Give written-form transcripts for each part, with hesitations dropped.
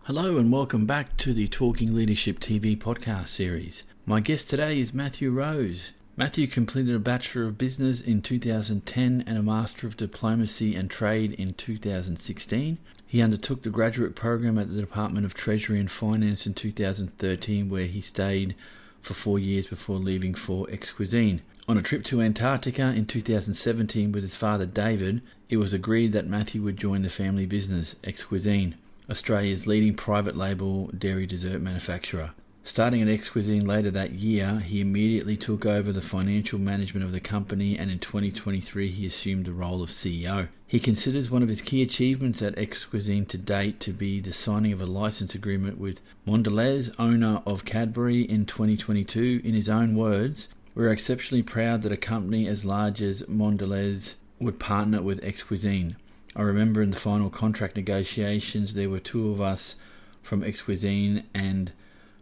Hello and welcome back to the Talking Leadership TV podcast series. My guest today is Matthew Rose. Matthew completed a Bachelor of Business in 2010 and a Master of Diplomacy and Trade in 2016. He undertook the graduate program at the Department of Treasury and Finance in 2013, where he stayed for 4 years before leaving for Exquisine. On a trip to Antarctica in 2017 with his father David, it was agreed that Matthew would join the family business, Exquisine, Australia's leading private label dairy dessert manufacturer. Starting at Exquisine later that year, he immediately took over the financial management of the company, and in 2023 he assumed the role of CEO. He considers one of his key achievements at Exquisine to date to be the signing of a license agreement with Mondelez, owner of Cadbury, in 2022. In his own words, "We're exceptionally proud that a company as large as Mondelez would partner with Exquisine. I remember in the final contract negotiations, there were two of us from Exquisine, and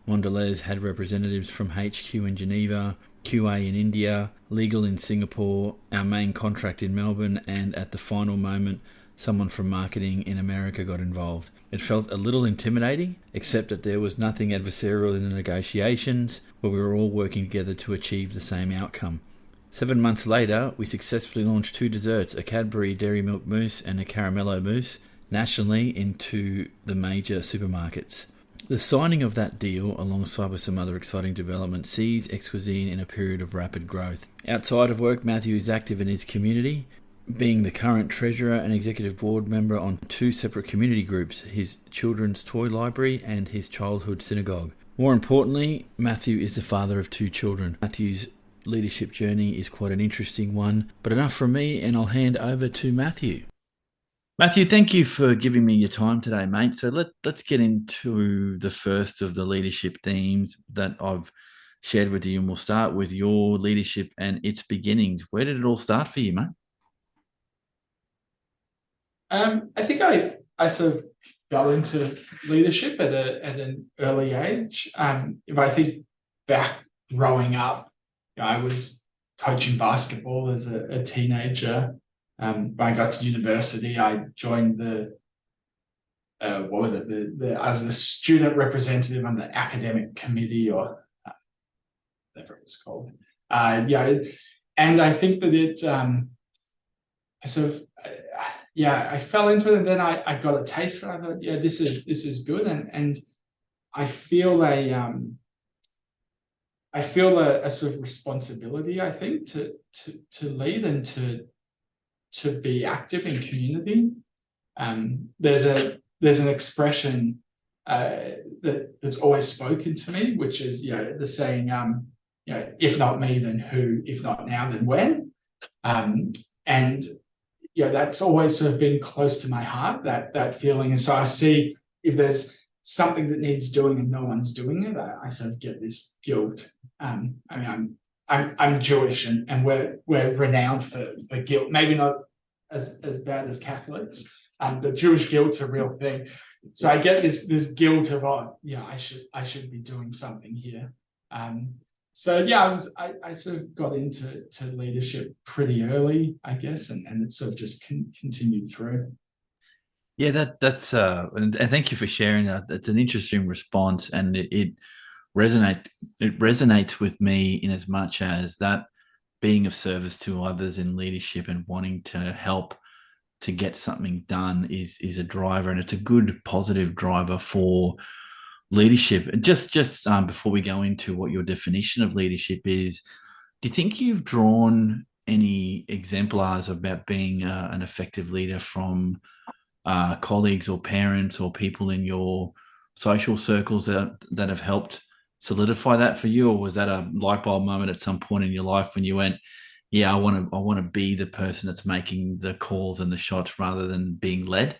Mondelez had representatives from HQ in Geneva, QA in India, legal in Singapore, our main contract in Melbourne, and at the final moment, someone from marketing in America got involved. It felt a little intimidating, except that there was nothing adversarial in the negotiations, where we were all working together to achieve the same outcome. 7 months later, we successfully launched two desserts, a Cadbury Dairy Milk Mousse and a Caramello Mousse, nationally into the major supermarkets." The signing of that deal, alongside with some other exciting developments, sees Exquisine in a period of rapid growth. Outside of work, Matthew is active in his community, being the current treasurer and executive board member on two separate community groups, his children's toy library and his childhood synagogue. More importantly, Matthew is the father of two children. Matthew's leadership journey is quite an interesting one, but enough from me, and I'll hand over to Matthew. Matthew, thank you for giving me your time today, mate. So let's get into the first of the leadership themes that I've shared with you, and we'll start with your leadership and its beginnings. Where did it all start for you, mate? I think I sort of fell into leadership at an early age. If I think back growing up, I was coaching basketball as a teenager. When I got to university, I joined the I was the student representative on the academic committee, or whatever it was called. And I think that I sort of I fell into it, and then I got a taste for it. I thought, this is good, and I feel a sort of responsibility, I think, to lead and to be active in community. There's an expression that's always spoken to me, which is the saying, if not me, then who? If not now, then when? And that's always sort of been close to my heart, that feeling. And so I see if there's something that needs doing and no one's doing it, I sort of get this guilt. I'm Jewish, and we're renowned for guilt. Maybe not as bad as Catholics, but Jewish guilt's a real thing. So I get this guilt of I should be doing something here. I sort of got into leadership pretty early, I guess, and it sort of just continued through. Yeah, that's and thank you for sharing that. That's an interesting response, and it resonates with me in as much as that being of service to others in leadership and wanting to help to get something done is a driver, and it's a good positive driver for leadership. And just before we go into what your definition of leadership is, do you think you've drawn any exemplars about being an effective leader from colleagues or parents or people in your social circles that have helped solidify that for you? Or was that a light bulb moment at some point in your life when you went, I want to be the person that's making the calls and the shots rather than being led?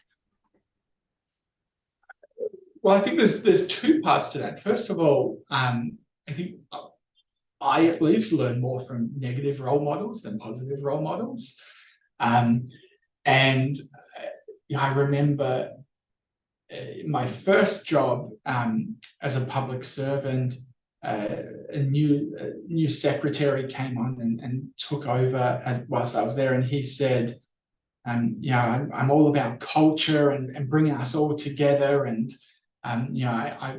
Well, I think there's two parts to that. First of all, I think I at least learn more from negative role models than positive role models. And I remember my first job as a public servant. A new secretary came on and took over whilst I was there, and he said, I'm all about culture and bringing us all together, and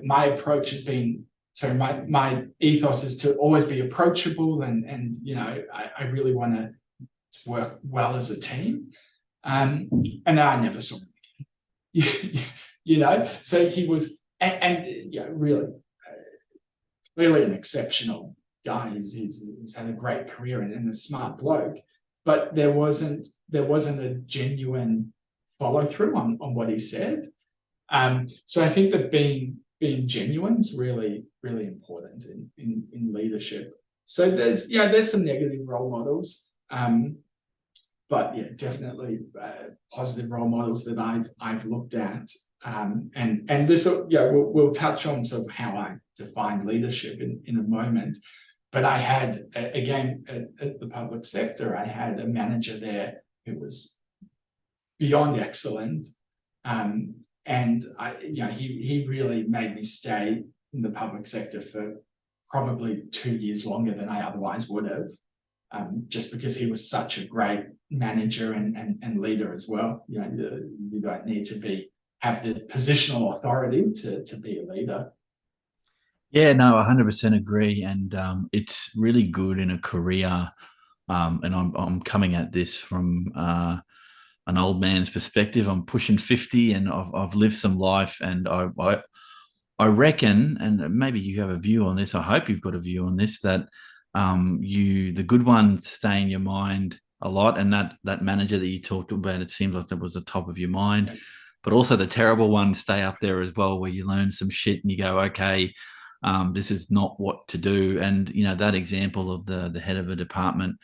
My approach has been, so my ethos is to always be approachable, and I really want to work well as a team. And then I never saw him. So he was, really, clearly an exceptional guy who's had a great career and a smart bloke, but there wasn't a genuine follow through on what he said. So I think that being genuine is really, really important in leadership. So there's some negative role models, but yeah, definitely positive role models that I've looked at. And this, we'll touch on sort of how I define leadership in a moment. But I had, again, at the public sector, I had a manager there who was beyond excellent. And he really made me stay in the public sector for probably 2 years longer than I otherwise would have, just because he was such a great manager and leader as well. You don't need to have the positional authority to be a leader. Yeah, no, 100% agree. And it's really good in a career. And I'm coming at this from an old man's perspective. I'm pushing 50 and I've lived some life. And I reckon, and maybe you have a view on this, I hope you've got a view on this, that the good ones stay in your mind a lot. And that manager that you talked about, it seems like that was the top of your mind. But also the terrible ones stay up there as well, where you learn some shit and you go, okay, this is not what to do. And, that example of the head of a department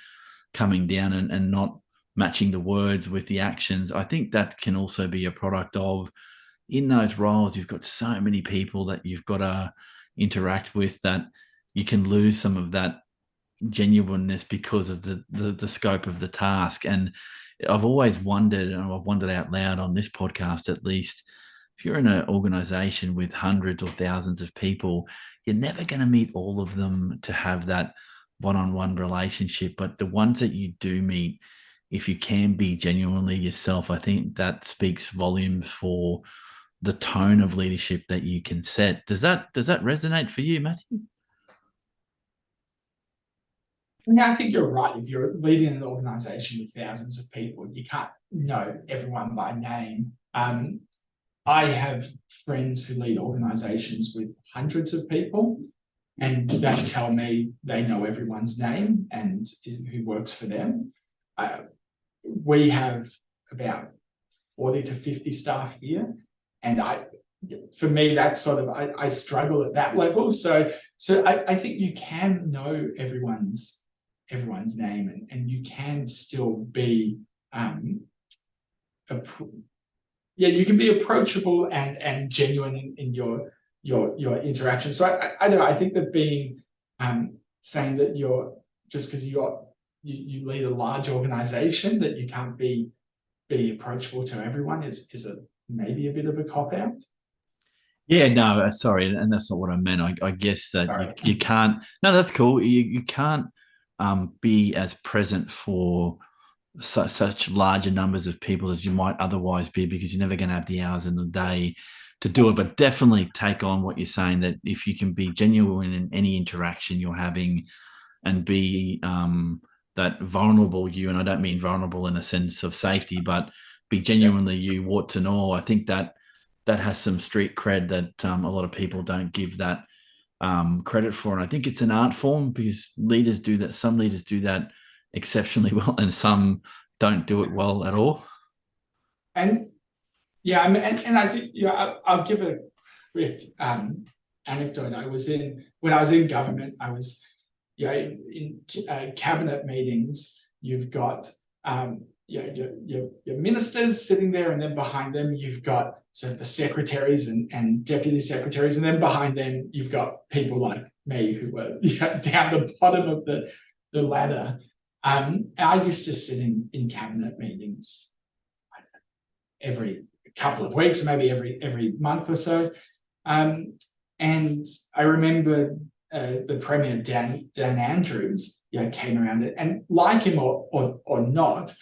coming down and not matching the words with the actions, I think that can also be a product of, in those roles, you've got so many people that you've got to interact with that you can lose some of that genuineness because of the scope of the task. And I've always wondered, and I've wondered out loud on this podcast at least, if you're in an organization with hundreds or thousands of people, you're never going to meet all of them to have that one-on-one relationship. But the ones that you do meet, if you can be genuinely yourself, I think that speaks volumes for the tone of leadership that you can set. Does that resonate for you, Matthew? Yeah, I think you're right. If you're leading an organization with thousands of people, you can't know everyone by name. I have friends who lead organizations with hundreds of people, and they tell me they know everyone's name and who works for them. We have about 40 to 50 staff here, and for me, that's sort of, I struggle at that level. So I think you can know everyone's name, and you can still be you can be approachable and genuine in your interaction. So I don't know. I think that being saying that you're, just because you lead a large organization, that you can't be approachable to everyone is maybe a bit of a cop out. Yeah, no, sorry, and that's not what I meant. I guess that you can't. No, that's cool. You can't be as present for such larger numbers of people as you might otherwise be, because you're never going to have the hours in the day to do it. But definitely take on what you're saying, that if you can be genuine in any interaction you're having and be that vulnerable you, and I don't mean vulnerable in a sense of safety, but be genuinely you, warts and all. I think that has some street cred that a lot of people don't give that credit for. And I think it's an art form, because leaders do that. Some leaders do that exceptionally well, and some don't do it well at all. And yeah, I mean, and I think, I'll give a quick anecdote. When I was in government, I was, in cabinet meetings, you've got your ministers sitting there, and then behind them you've got sort of the secretaries and deputy secretaries, and then behind them you've got people like me who were down the bottom of the ladder. I used to sit in cabinet meetings every couple of weeks, maybe every month or so. And I remember the Premier, Dan Andrews, came around, and like him or not,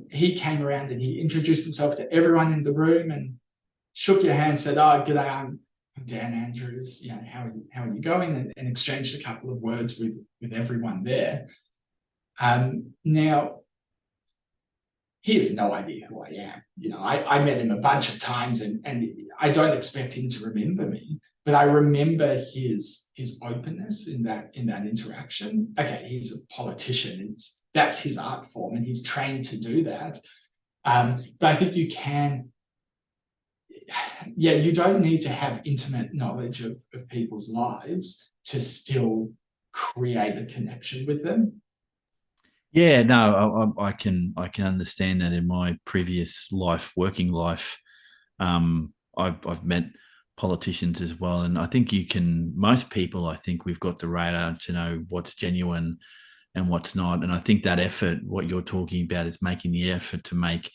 he came around and he introduced himself to everyone in the room and shook your hand, said, "Oh, g'day, I'm Dan Andrews. How are you going? And exchanged a couple of words with everyone there. Now he has no idea who I am. I met him a bunch of times, and I don't expect him to remember me, but I remember his openness in that interaction. Okay, he's a politician. That's his art form, and he's trained to do that. But I think you can, yeah, you don't need to have intimate knowledge of people's lives to still create a connection with them. Yeah, no, I can understand that in my previous life, working life. I've met politicians as well, and I think you can. Most people, I think we've got the radar to know what's genuine and what's not. And I think that effort, what you're talking about, is making the effort to make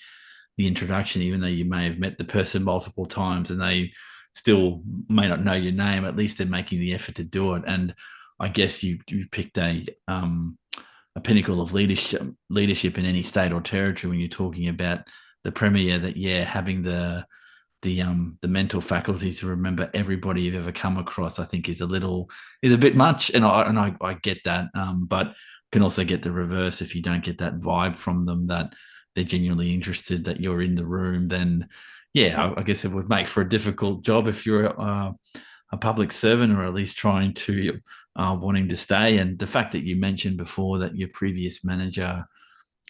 the introduction, even though you may have met the person multiple times and they still may not know your name. At least they're making the effort to do it. And I guess you picked a pinnacle of leadership in any state or territory when you're talking about the premier. That, yeah, having the mental faculty to remember everybody you've ever come across, I think is a bit much, and I get that, but can also get the reverse. If you don't get that vibe from them that they're genuinely interested, that you're in the room, then yeah, I guess it would make for a difficult job if you're a public servant, or at least trying to wanting to stay. And the fact that you mentioned before that your previous manager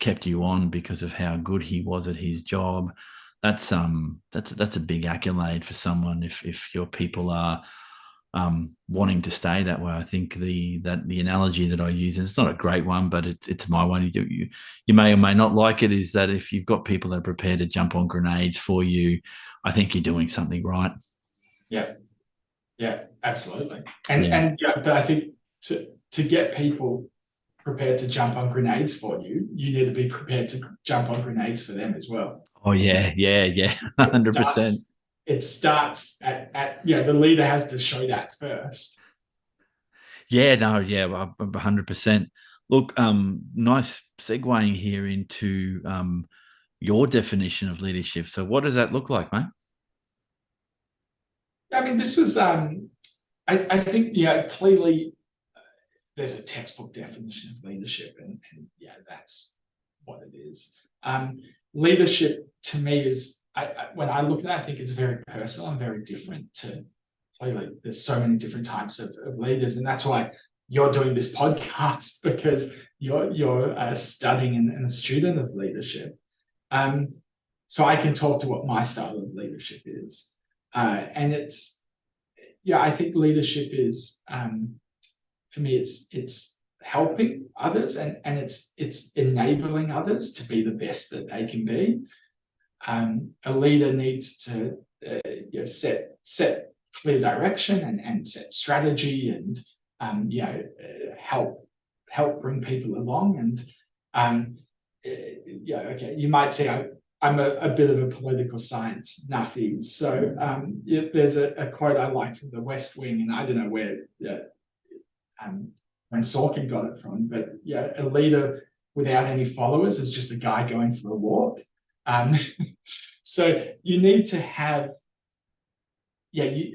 kept you on because of how good he was at his job, that's a big accolade for someone. If your people are wanting to stay that way, I think the analogy that I use, and it's not a great one, but it's my one. You may or may not like it. Is that if you've got people that are prepared to jump on grenades for you, I think you're doing something right. Yeah, yeah, absolutely. And Yeah. and yeah, but I think to get people prepared to jump on grenades for you, you need to be prepared to jump on grenades for them as well. Oh You know, yeah, yeah, yeah, it 100%. starts it starts at the leader has to show that first. Yeah, no, yeah, 100%. Look, nice segueing here into your definition of leadership. So, what does that look like, mate? I mean, this was I think clearly there's a textbook definition of leadership, and yeah, that's what it is. Leadership to me is, when I look at that, I think it's very personal and very different to, clearly there's so many different types of leaders, and that's why you're doing this podcast, because you're studying and a student of leadership. Um, so I can talk to what my style of leadership is, and I think leadership is, for me, it's helping others, and it's enabling others to be the best that they can be. A leader needs to set clear direction, and set strategy, and help bring people along. And okay, you might say I'm a bit of a political science nuffy. So there's a quote I like from The West Wing, and I don't know where um, when Sorkin got it from, but yeah, a leader without any followers is just a guy going for a walk. Um, so you need to have,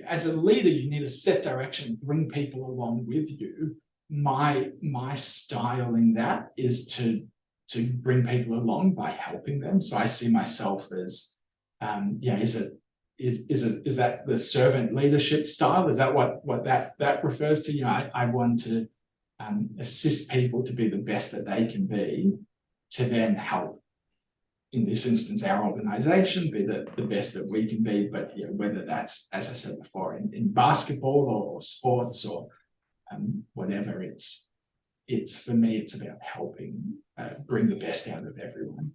as a leader, you need to set direction, bring people along with you. My style in that is to bring people along by helping them. So I see myself as, is that the servant leadership style? Is that what that refers to? I want to assist people to be the best that they can be, to then help, in this instance, our organization be the best that we can be. But whether that's, as I said before, in basketball or sports or whatever, it's for me, it's about helping bring the best out of everyone.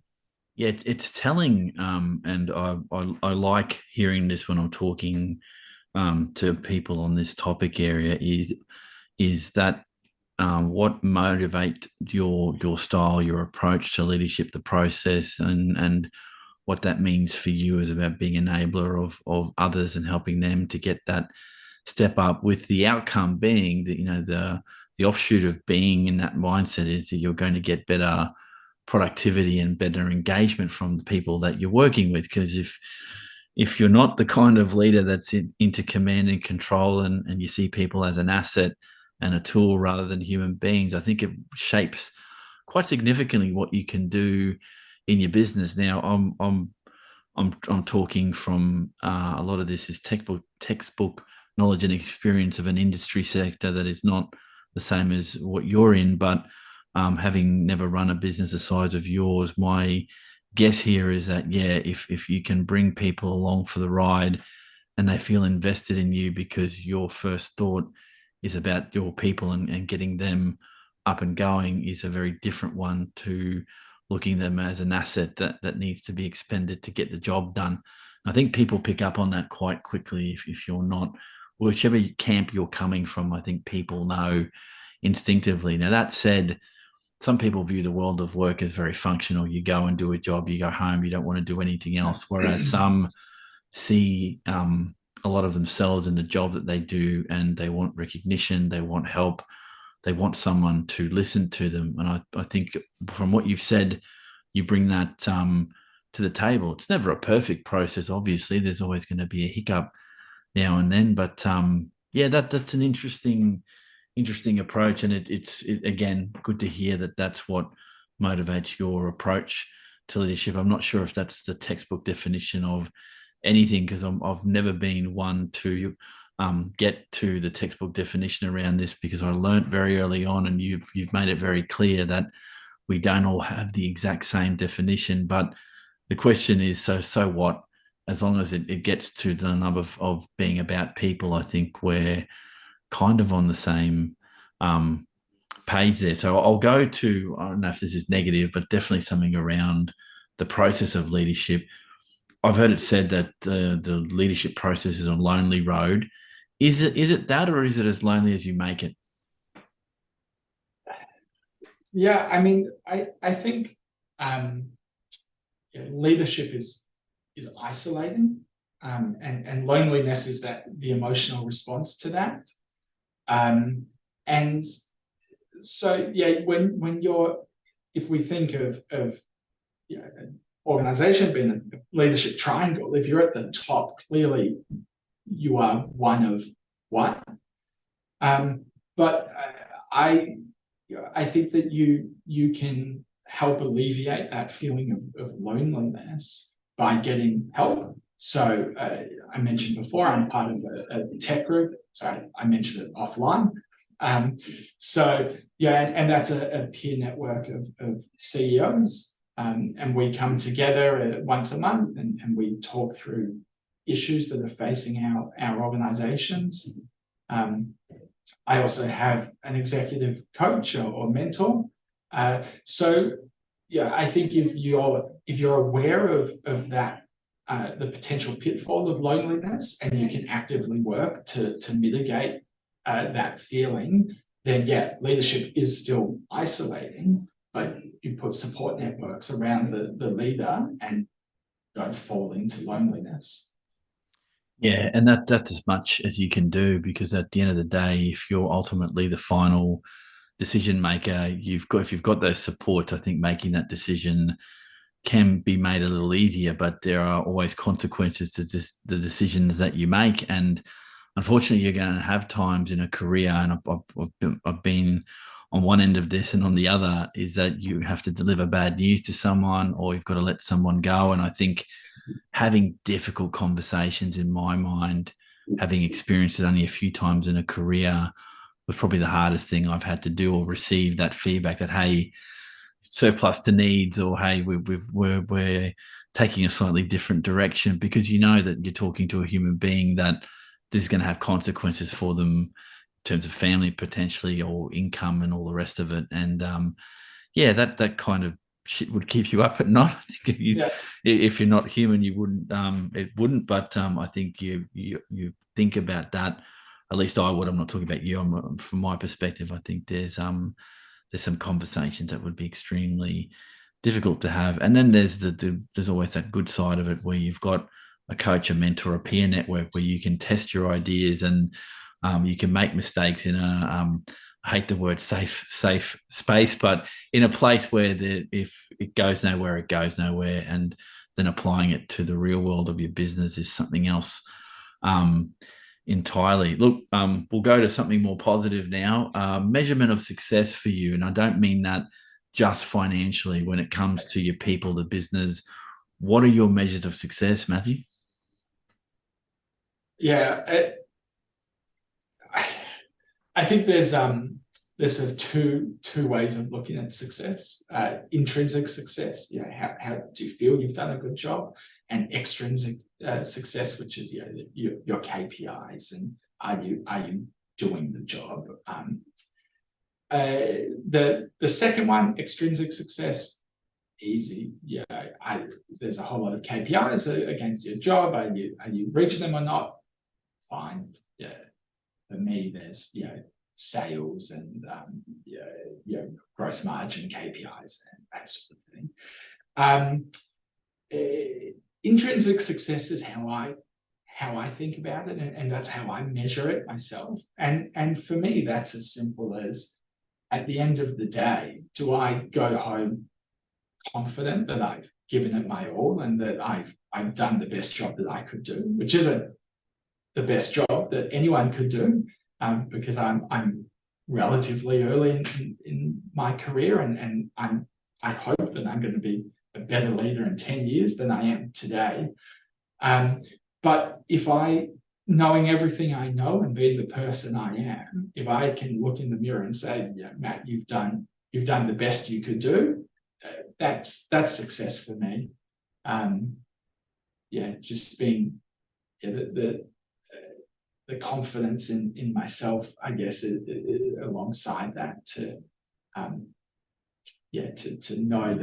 Yeah, it's telling, and I like hearing this when I'm talking to people on this topic area. Is that what motivate your style, your approach to leadership, the process, and what that means for you is about being enabler of others and helping them to get that step up, with the outcome being that the offshoot of being in that mindset is that you're going to get better productivity and better engagement from the people that you're working with. Because if you're not the kind of leader that's into command and control, and you see people as an asset and a tool rather than human beings, I think it shapes quite significantly what you can do in your business. Now, I'm talking from a lot of this is textbook knowledge and experience of an industry sector that is not the same as what you're in, but having never run a business the size of yours, my guess here is that, yeah, if you can bring people along for the ride and they feel invested in you because your first thought is about your people and getting them up and going, is a very different one to looking at them as an asset that needs to be expended to get the job done. I think people pick up on that quite quickly if you're not, whichever camp you're coming from, I think people know instinctively. Now, that said, some people view the world of work as very functional. You go and do a job, you go home, you don't want to do anything else. Whereas some see a lot of themselves in the job that they do, and they want recognition, they want help, they want someone to listen to them. And I think from what you've said, you bring that to the table. It's never a perfect process, obviously. There's always going to be a hiccup now and then, but yeah, that's an interesting approach, and it's again good to hear that that's what motivates your approach to leadership. I'm not sure if that's the textbook definition of anything, because I've never been one to get to the textbook definition around this, because I learned very early on, and you've made it very clear that we don't all have the exact same definition. But the question is, so what? As long as it gets to the number of being about people, I think we're kind of on the same page there. So I'll go to, I don't know if this is negative, but definitely something around the process of leadership. I've heard it said that the leadership process is a lonely road. Is it that, or is it as lonely as you make it? Yeah, I mean, I think leadership is isolating, and loneliness is that the emotional response to that. And so, yeah, when you're, if we think of an organization being a leadership triangle, if you're at the top, clearly you are one of one. But I think that you can help alleviate that feeling of loneliness by getting help. So I mentioned before, I'm part of a tech group. Sorry, I mentioned it offline. So yeah, and that's a peer network of CEOs, and we come together once a month, and we talk through issues that are facing our organizations. I also have an executive coach or mentor. So yeah, I think if you're aware of that, the potential pitfall of loneliness, and you can actively work to mitigate that feeling, then yeah, leadership is still isolating, but you put support networks around the leader and don't fall into loneliness. Yeah, and that's as much as you can do, because at the end of the day, if you're ultimately the final decision maker, if you've got those supports, I think making that decision can be made a little easier. But there are always consequences to the decisions that you make, and unfortunately, you're going to have times in a career, and I've been on one end of this, and on the other is that you have to deliver bad news to someone, or you've got to let someone go. And I think having difficult conversations, in my mind, having experienced it only a few times in a career, was probably the hardest thing I've had to do, or receive that feedback that, hey, surplus to needs, or hey, we're taking a slightly different direction, because you know that you're talking to a human being that this is going to have consequences for them in terms of family potentially, or income, and all the rest of it. And yeah, that kind of shit would keep you up at night. I think Yeah. if you're not human, you wouldn't. It wouldn't. But I think you think about that. At least I would. I'm not talking about you. From my perspective, I think there's some conversations that would be extremely difficult to have. And then there's always that good side of it, where you've got a coach, a mentor, a peer network, where you can test your ideas, and you can make mistakes in I hate the word safe space, but in a place where if it goes nowhere, it goes nowhere. And then applying it to the real world of your business is something else um, entirely. Look, we'll go to something more positive now. Measurement of success for you, and I don't mean that just financially. When it comes to your people, the business, what are your measures of success, Matthew? Yeah, I think there's sort of two ways of looking at success. Intrinsic success, how do you feel you've done a good job, and extrinsic success, which is your KPIs, and are you doing the job? The second one, extrinsic success, easy. There's a whole lot of KPIs against your job. Are you reaching them or not? Fine. Yeah. For me, there's sales and gross margin KPIs and that sort of thing. Um, Intrinsic success is how I think about it, and that's how I measure it myself. And for me, that's as simple as, at the end of the day, do I go home confident that I've given it my all and that I've done the best job that I could do, which isn't the best job that anyone could do, because I'm relatively early in my career, and I hope that I'm going to be a better leader in 10 years than I am today. But if knowing everything I know and being the person I am, if I can look in the mirror and say, yeah, Matt, you've done the best you could do, that's success for me. Just being the confidence in myself, I guess, alongside that, to know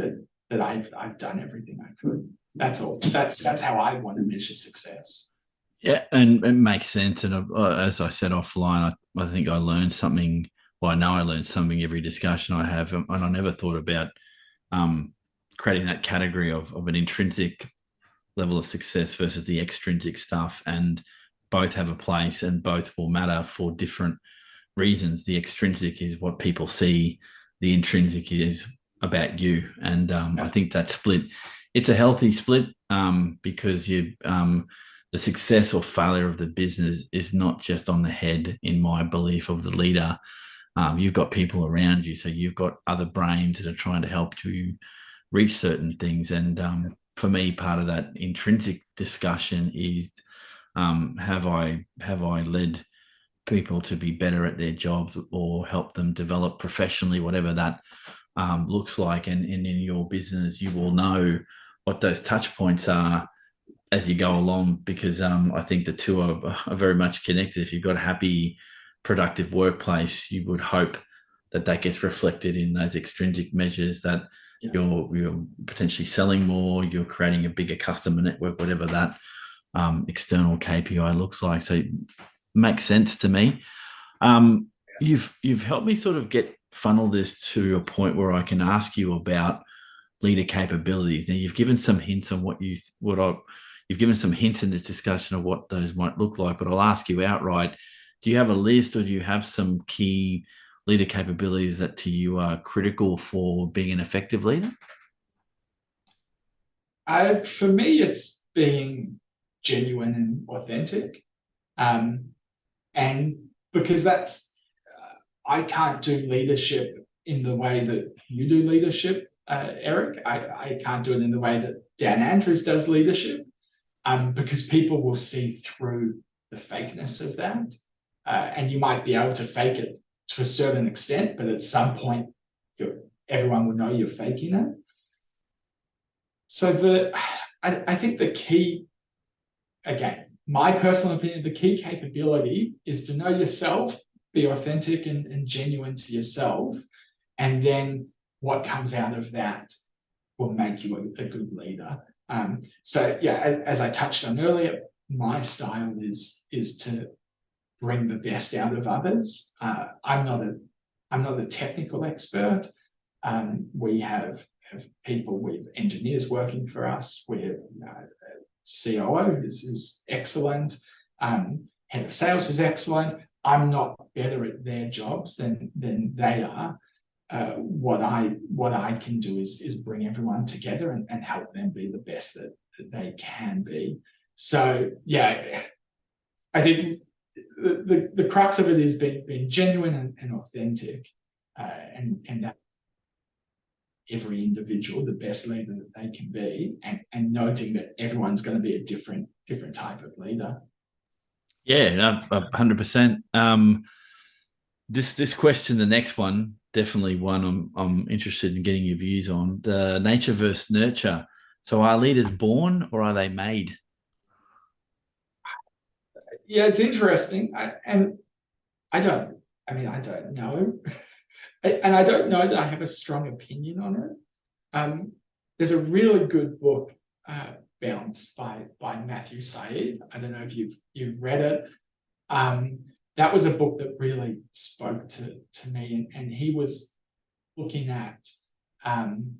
that I've done everything I could. That's all. That's how I want to measure success. Yeah, and it makes sense. And as I said offline, I think I learned something. Well, I know I learned something every discussion I have, and I never thought about um, creating that category of an intrinsic level of success versus the extrinsic stuff. And both have a place, and both will matter for different reasons. The extrinsic is what people see. The intrinsic is about you, and I think that split. It's a healthy split because the success or failure of the business is not just on the head, in my belief, of the leader. You've got people around you, so you've got other brains that are trying to help you reach certain things. And for me, part of that intrinsic discussion is have I led people to be better at their jobs or help them develop professionally, whatever that looks like. And in your business, you will know what those touch points are as you go along, because I think the two are very much connected. If you've got a happy, productive workplace, you would hope that gets reflected in those extrinsic measures, that you're potentially selling more, you're creating a bigger customer network, whatever that external KPI looks like. So it makes sense to me. You've helped me sort of funnel this to a point where I can ask you about leader capabilities. Now, you've given some hints on you've given some hints in this discussion of what those might look like, but I'll ask you outright: do you have a list, or do you have some key leader capabilities that to you are critical for being an effective leader? For me, it's being genuine and authentic, and because I can't do leadership in the way that you do leadership, Eric. I can't do it in the way that Dan Andrews does leadership, because people will see through the fakeness of that, and you might be able to fake it to a certain extent, but at some point, everyone will know you're faking it. So I think the key, again, my personal opinion, the key capability is to know yourself, be authentic and genuine to yourself, and then what comes out of that will make you a good leader. As I touched on earlier, my style is to bring the best out of others. I'm not a technical expert. We have people, we have engineers working for us. We have COO who's excellent, head of sales who's excellent. I'm not better at their jobs than they are, what I can do is bring everyone together and help them be the best that they can be. So yeah, I think the crux of it is being genuine and authentic, and that every individual the best leader that they can be, and noting that everyone's going to be a different type of leader. Yeah, no, 100%. This question, the next one, definitely one I'm interested in getting your views on. The nature versus nurture. So are leaders born or are they made? Yeah, it's interesting, and I don't. I mean, I don't know, and I don't know that I have a strong opinion on it. Um, there's a really good book, Bounce by Matthew Said. I don't know if you've read it. Um, that was a book that really spoke to me, and he was looking at um,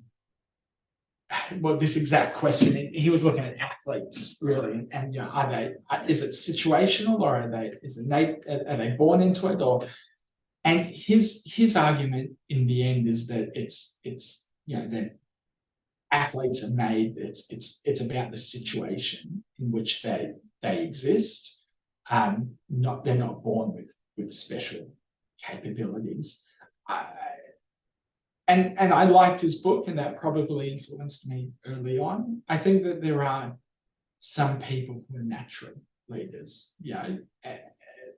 well, this exact question. He was looking at athletes really, and are they? Is it situational, or are they born into it, or? And his argument in the end is that it's that athletes are made. It's about the situation in which they exist. Not they're not born with special capabilities. Uh, and I liked his book, and that probably influenced me early on. I think that there are some people who are natural leaders,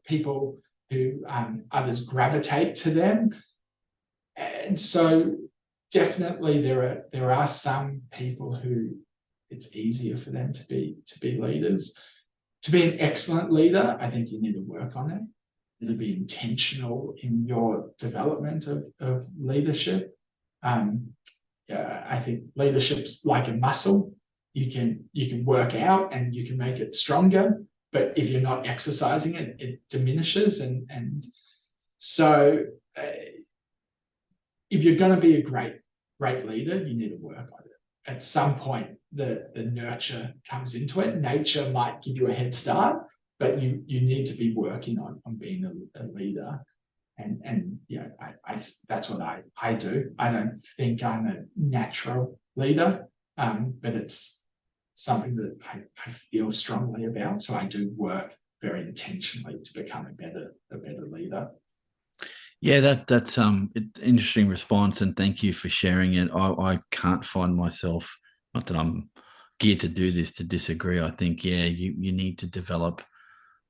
people who others gravitate to them, and so definitely there are some people who it's easier for them to be leaders. To be an excellent leader, I think you need to work on it. You need to be intentional in your development of leadership. Um, yeah, I think leadership's like a muscle. You can work out and you can make it stronger, but if you're not exercising it, it diminishes. And so, if you're going to be a great leader, you need to work on it. At some point, the nurture comes into it. Nature might give you a head start, but you need to be working on being a leader. And that's what I do. I don't think I'm a natural leader, but it's something that I feel strongly about. So I do work very intentionally to become a better leader. Yeah, that's interesting response, and thank you for sharing it. I can't find myself, not that I'm geared to do this, to disagree. I think yeah, you need to develop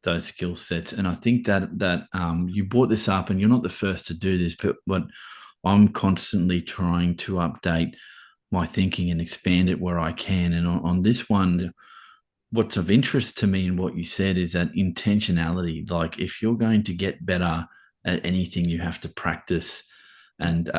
those skill sets, and I think that you brought this up, and you're not the first to do this, but I'm constantly trying to update my thinking and expand it where I can. And on this one, what's of interest to me in what you said is that intentionality. Like if you're going to get better at anything, you have to practice and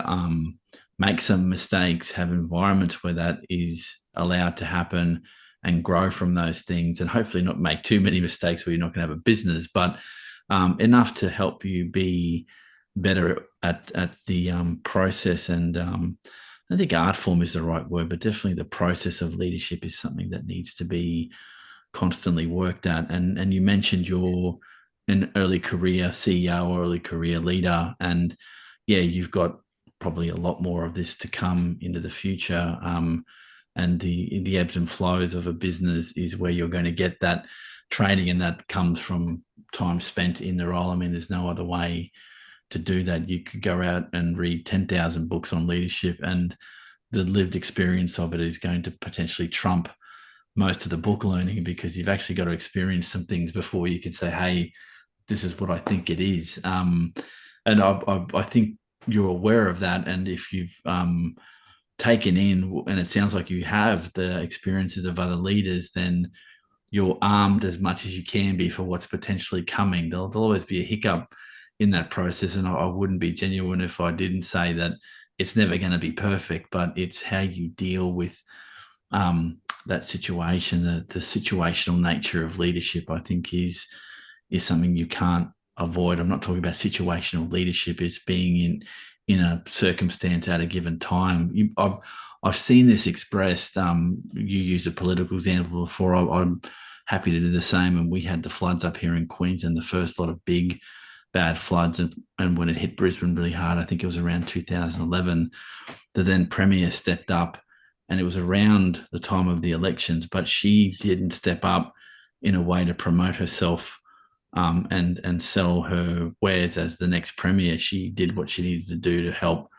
make some mistakes, have environments where that is allowed to happen and grow from those things, and hopefully not make too many mistakes where you're not going to have a business, but enough to help you be better at the process. And I think art form is the right word, but definitely the process of leadership is something that needs to be constantly worked at. And you mentioned you're an early career CEO or early career leader, and yeah, you've got probably a lot more of this to come into the future. And the ebbs and flows of a business is where you're going to get that training, and that comes from time spent in the role. I mean, there's no other way to do that. You could go out and read 10,000 books on leadership, and the lived experience of it is going to potentially trump most of the book learning, because you've actually got to experience some things before you can say, hey, this is what I think it is. And I think you're aware of that. And if you've taken in, and it sounds like you have, the experiences of other leaders, then you're armed as much as you can be for what's potentially coming. There'll always be a hiccup in that process. And I wouldn't be genuine if I didn't say that it's never going to be perfect, but it's how you deal with that situation. The situational nature of leadership, I think, is something you can't avoid. I'm not talking about situational leadership. It's being in a circumstance at a given time. I've seen this expressed. You used a political example before. I'm happy to do the same. And we had the floods up here in Queensland, the first lot of big bad floods, and when it hit Brisbane really hard, I think it was around 2011, the then Premier stepped up, and it was around the time of the elections, but she didn't step up in a way to promote herself, and sell her wares as the next Premier. She did what she needed to do to help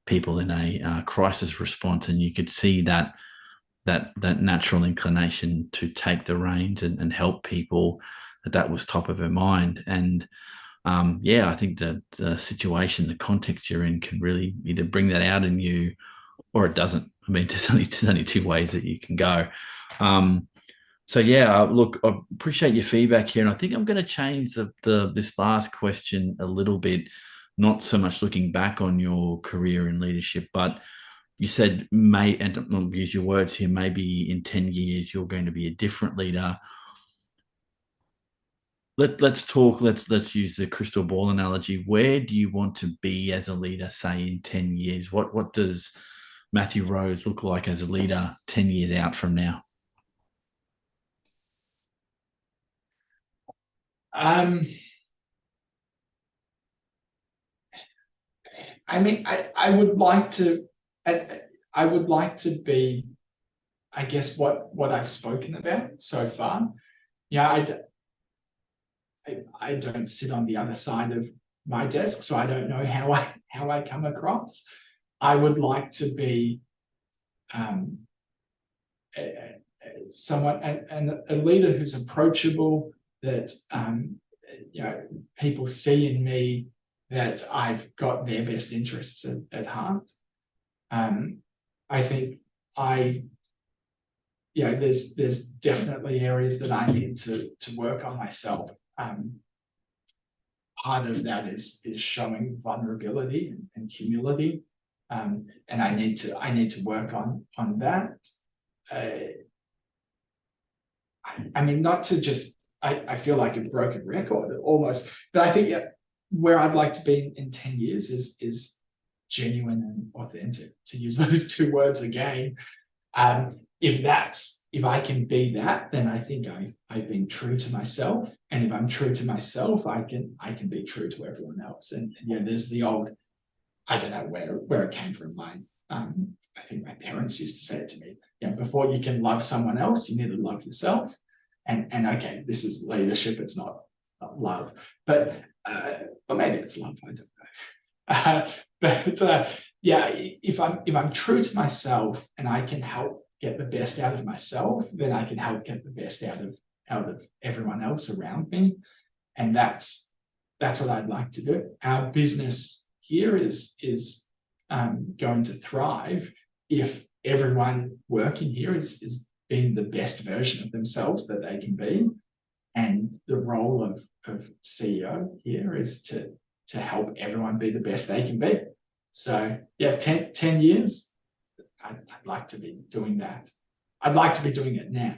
people in a crisis response, and you could see that natural inclination to take the reins and help people, that was top of her mind. And yeah, I think that the situation, the context you're in, can really either bring that out in you or it doesn't. I mean, there's only two ways that you can go. Um, so yeah, look, I appreciate your feedback here, and I think I'm going to change the this last question a little bit, not so much looking back on your career in leadership, but you said and I'll use your words here, maybe in 10 years you're going to be a different leader. Let's use the crystal ball analogy. Where do you want to be as a leader, say in 10 years? What does Matthew Rose look like as a leader 10 years out from now? Um, I mean, I would like to, I would like to be, I guess, what I've spoken about so far. Yeah, I don't sit on the other side of my desk, so I don't know how I come across. I would like to be um, someone and a leader who's approachable, that people see in me that I've got their best interests at heart. I think there's definitely areas that I need to work on myself. Part of that is showing vulnerability and humility, and I need to work on that. I mean, not to just, I feel like a broken record almost, but I think where I'd like to be in 10 years is genuine and authentic, to use those two words again. If I can be that, then I think I've been true to myself. And if I'm true to myself, I can be true to everyone else. And there's the old, I don't know where it came from. I think my parents used to say it to me. Before you can love someone else, you need to love yourself. And okay, this is leadership. It's not love, but or maybe it's love. I don't know. But yeah, if I'm true to myself and I can help get the best out of myself, then I can help get the best out of everyone else around me, and that's what I'd like to do. Our business here is going to thrive if everyone working here is being the best version of themselves that they can be, and the role of CEO here is to help everyone be the best they can be. So yeah, 10 years, I'd like to be doing that. I'd like to be doing it now,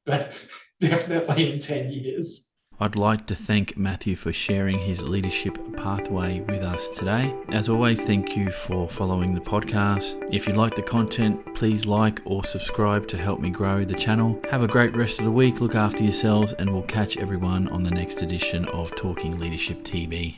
but definitely in 10 years. I'd like to thank Matthew for sharing his leadership pathway with us today. As always, thank you for following the podcast. If you like the content, please like or subscribe to help me grow the channel. Have a great rest of the week, look after yourselves, and we'll catch everyone on the next edition of Talking Leadership TV.